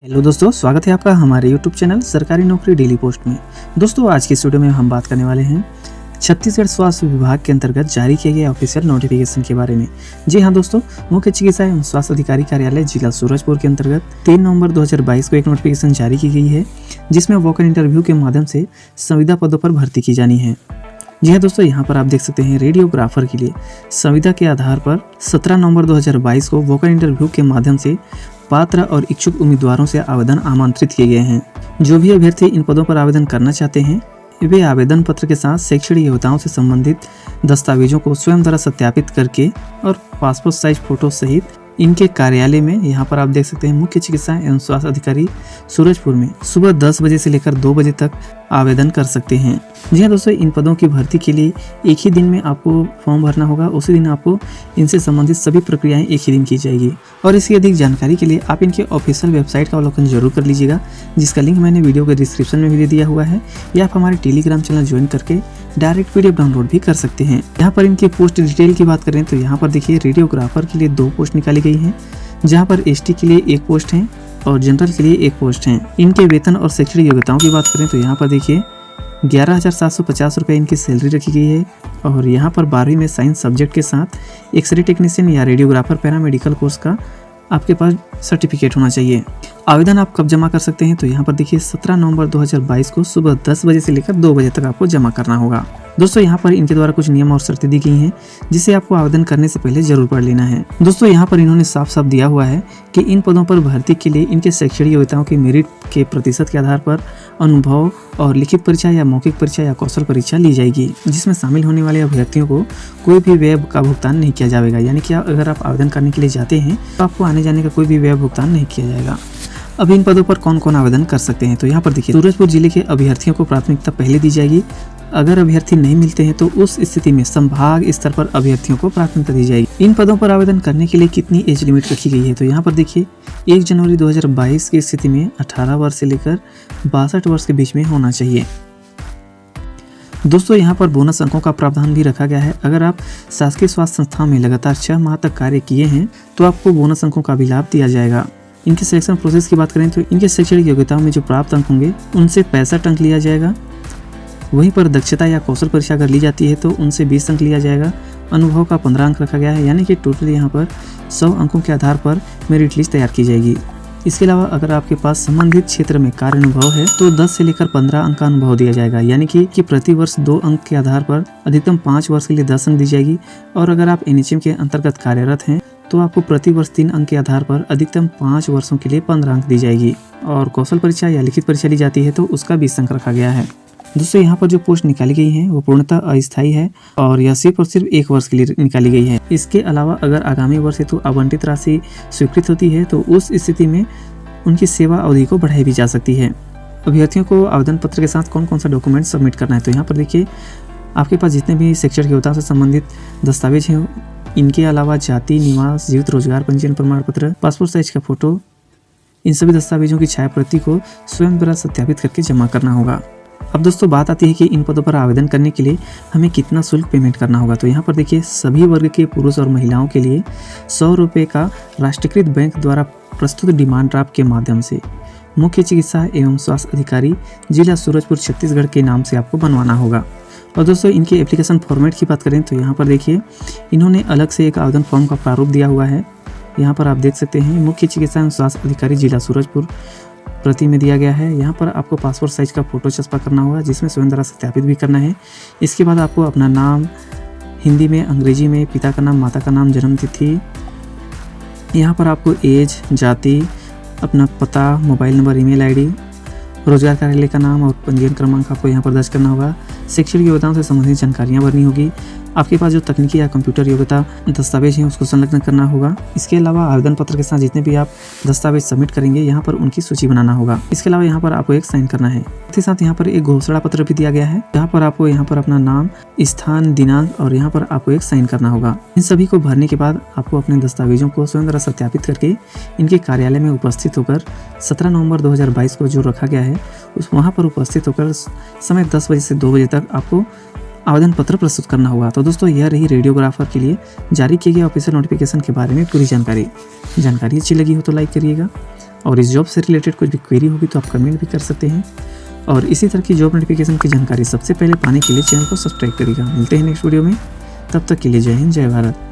Hello दोस्तों, स्वागत है आपका हमारे यूट्यूब चैनल सरकारी नौकरी डेली पोस्ट में। दोस्तों, आज की इस वीडियो में हम बात करने वाले हैं छत्तीसगढ़ स्वास्थ्य विभाग के अंतर्गत जारी किए गए ऑफिशियल नोटिफिकेशन के बारे में। जी हां दोस्तों, मुख्य चिकित्सा एवं स्वास्थ्य अधिकारी कार्यालय जिला सूरजपुर के अंतर्गत 3 नवंबर 2022 को एक नोटिफिकेशन जारी की गई है, जिसमें वॉक इन इंटरव्यू के माध्यम से संविदा पदों पर भर्ती की जानी है। जी हाँ दोस्तों, यहाँ पर आप देख सकते हैं रेडियोग्राफर के लिए संविदा के आधार पर 17 नवंबर 2022 को वॉक इन इंटरव्यू के माध्यम से पात्र और इच्छुक उम्मीदवारों से आवेदन आमंत्रित किए गए हैं। जो भी अभ्यर्थी इन पदों पर आवेदन करना चाहते हैं, वे आवेदन पत्र के साथ शैक्षणिक योग्यताओं से संबंधित दस्तावेजों को स्वयं द्वारा सत्यापित करके और पासपोर्ट साइज फोटो सहित इनके कार्यालय में, यहाँ पर आप देख सकते हैं मुख्य चिकित्सा एवं स्वास्थ्य अधिकारी सूरजपुर में सुबह 10 बजे से लेकर 2 बजे तक आवेदन कर सकते हैं। जी हाँ दोस्तों, इन पदों की भर्ती के लिए एक ही दिन में आपको फॉर्म भरना होगा। उसी दिन आपको इनसे संबंधित सभी प्रक्रियाएं एक ही दिन की जाएगी। और इसकी अधिक जानकारी के लिए आप इनके ऑफिशियल वेबसाइट का अवलोकन जरूर कर लीजिएगा, जिसका लिंक मैंने वीडियो के डिस्क्रिप्शन में भी दे दिया हुआ है, या आप हमारे टेलीग्राम चैनल ज्वाइन करके डायरेक्ट PDF डाउनलोड भी कर सकते हैं। यहाँ पर इनके पोस्ट डिटेल की बात करें तो यहाँ पर देखिए रेडियोग्राफर के लिए 2 पोस्ट निकाली गई हैं, जहाँ पर ST के लिए 1 पोस्ट है और जनरल के लिए 1 पोस्ट है। इनके वेतन और शैक्षणिक योग्यताओं की बात करें तो यहाँ पर देखिए 11,750 रुपये इनकी सैलरी रखी गई है। और यहाँ पर 12वीं में साइंस सब्जेक्ट के साथ एक्सरे टेक्नीशियन या रेडियोग्राफर पैरामेडिकल कोर्स का आपके पास सर्टिफिकेट होना चाहिए। आवेदन आप कब जमा कर सकते हैं तो यहाँ पर देखिए 17 नवंबर 2022 को सुबह 10 बजे से लेकर 2 बजे तक आपको जमा करना होगा। दोस्तों, यहाँ पर इनके द्वारा कुछ नियम और शर्तें दी गई हैं, जिसे आपको आवेदन करने से पहले जरूर पढ़ लेना है। दोस्तों, यहाँ पर इन्होंने साफ साफ दिया हुआ है कि इन पदों पर भर्ती के लिए इनके शैक्षणिक योग्यताओं की मेरिट के प्रतिशत के आधार पर अनुभव और लिखित परीक्षा या मौखिक परीक्षा या कौशल परीक्षा ली जाएगी, जिसमें शामिल होने वाले अभ्यर्थियों को कोई भी व्यय का भुगतान नहीं किया जाएगा। यानी कि अगर आप आवेदन करने के लिए जाते हैं तो आपको आने जाने का कोई भी व्यय भुगतान नहीं किया जाएगा। अब इन पदों पर कौन कौन आवेदन कर सकते हैं तो यहाँ पर देखिए सूरजपुर जिले के अभ्यर्थियों को प्राथमिकता पहले दी जाएगी। अगर अभ्यर्थी नहीं मिलते हैं तो उस स्थिति में संभाग स्तर पर अभ्यर्थियों को प्राथमिकता दी जाएगी। इन पदों पर आवेदन करने के लिए कितनी एज लिमिट रखी गई है तो यहाँ पर देखिए 1 जनवरी 2022 की स्थिति में 18 वर्ष से लेकर 62 वर्ष के बीच में होना चाहिए। दोस्तों, यहाँ पर बोनस अंकों का प्रावधान भी रखा गया है। अगर आप शासकीय स्वास्थ्य संस्था में लगातार 6 माह तक कार्य किए हैं तो आपको बोनस अंकों का भी लाभ दिया जाएगा। इनके सिलेक्शन प्रोसेस की बात करें तो इनके शैक्षणिक योग्यताओं में जो प्राप्त अंक होंगे उनसे 65 अंक लिया जाएगा। वहीं पर दक्षता या कौशल परीक्षा अगर ली जाती है तो उनसे 20 अंक लिया जाएगा। अनुभव का 15 अंक रखा गया है, यानी कि टोटल यहाँ पर 100 अंकों के आधार पर मेरिट लिस्ट तैयार की जाएगी। इसके अलावा अगर आपके पास संबंधित क्षेत्र में कार्य अनुभव है तो 10 से लेकर 15 अंक का अनुभव दिया जाएगा, यानी कि प्रति वर्ष 2 अंक के आधार पर अधिकतम 5 वर्ष के लिए 10 अंक दी जाएगी। और अगर आप NHM के अंतर्गत कार्यरत हैं तो आपको प्रति वर्ष 3 अंक के आधार पर अधिकतम 5 वर्षों के लिए 15 अंक दी जाएगी। और कौशल परीक्षा या लिखित परीक्षा ली जाती है तो उसका 20 अंक रखा गया है। दोस्तों, यहाँ पर जो पोस्ट निकाली गई है वो पूर्णतः अस्थायी है और यह सिर्फ और सिर्फ 1 वर्ष के लिए निकाली गई है। इसके अलावा अगर आगामी वर्ष हेतु आवंटित राशि स्वीकृत होती है तो उस स्थिति में उनकी सेवा अवधि को बढ़ाई भी जा सकती है। अभ्यर्थियों को आवेदन पत्र के साथ कौन कौन सा डॉक्यूमेंट सबमिट करना है तो यहाँ पर देखिए आपके पास जितने भी शैक्षणिक योग्यता से संबंधित दस्तावेज हैं, इनके अलावा जाति, निवास, जीवित रोजगार पंजीयन प्रमाण पत्र, पासपोर्ट साइज का फोटो, इन सभी दस्तावेजों की छायाप्रति को स्वयं द्वारा सत्यापित करके जमा करना होगा। अब दोस्तों, बात आती है कि इन पदों पर आवेदन करने के लिए हमें कितना शुल्क पेमेंट करना होगा तो यहाँ पर देखिए सभी वर्ग के पुरुष और महिलाओं के लिए 100 रुपये का राष्ट्रीयकृत बैंक द्वारा प्रस्तुत डिमांड ड्राफ्ट के माध्यम से मुख्य चिकित्सा एवं स्वास्थ्य अधिकारी जिला सूरजपुर छत्तीसगढ़ के नाम से आपको बनवाना होगा। और दोस्तों, इनके एप्लीकेशन फॉर्मेट की बात करें तो यहाँ पर देखिए इन्होंने अलग से एक आवेदन फॉर्म का प्रारूप दिया हुआ है। यहाँ पर आप देख सकते हैं मुख्य चिकित्सा एवं स्वास्थ्य अधिकारी जिला सूरजपुर प्रति में दिया गया है। यहाँ पर आपको पासपोर्ट साइज का फोटो चस्पा करना होगा, जिसमें स्वयं द्वारा सत्यापित भी करना है। इसके बाद आपको अपना नाम हिंदी में, अंग्रेजी में, पिता का नाम, माता का नाम, जन्म तिथि, यहाँ पर आपको एज, जाति, अपना पता, मोबाइल नंबर, ईमेल ID, रोजगार कार्यालय का नाम और पंजीयन क्रमांक आपको यहाँ पर दर्ज करना होगा। शैक्षणिक योग्यताओं से संबंधित जानकारियाँ भरनी होगी। आपके पास जो तकनीकी या कंप्यूटर योग्यता दस्तावेज हैं उसको संलग्न करना होगा। इसके अलावा आवेदन पत्र के साथ जितने भी आप दस्तावेज सबमिट करेंगे यहाँ पर उनकी सूची बनाना होगा। इसके अलावा यहाँ पर आपको एक साइन करना है। साथ ही साथ यहाँ पर एक घोषणा पत्र भी दिया गया है, जहाँ पर आपको यहाँ पर अपना नाम, स्थान, दिनांक और यहाँ पर आपको एक साइन करना होगा। इन सभी को भरने के बाद आपको अपने दस्तावेजों को स्वयं द्वारा सत्यापित करके इनके कार्यालय में उपस्थित होकर 17 नवंबर 2022 को जो रखा गया है उस वहाँ पर उपस्थित होकर समय 10 बजे से 2 बजे तक आपको आवेदन पत्र प्रस्तुत करना होगा। तो दोस्तों, यह रही रेडियोग्राफर के लिए जारी किए गए ऑफिशियल नोटिफिकेशन के बारे में पूरी जानकारी। अच्छी लगी हो तो लाइक करिएगा और इस जॉब से रिलेटेड कुछ भी क्वेरी होगी तो आप कमेंट भी कर सकते हैं। और इसी तरह की जॉब नोटिफिकेशन की जानकारी सबसे पहले पाने के लिए चैनल को सब्सक्राइब करिएगा। मिलते हैं नेक्स्ट वीडियो में, तब तक के लिए जय हिंद, जय भारत।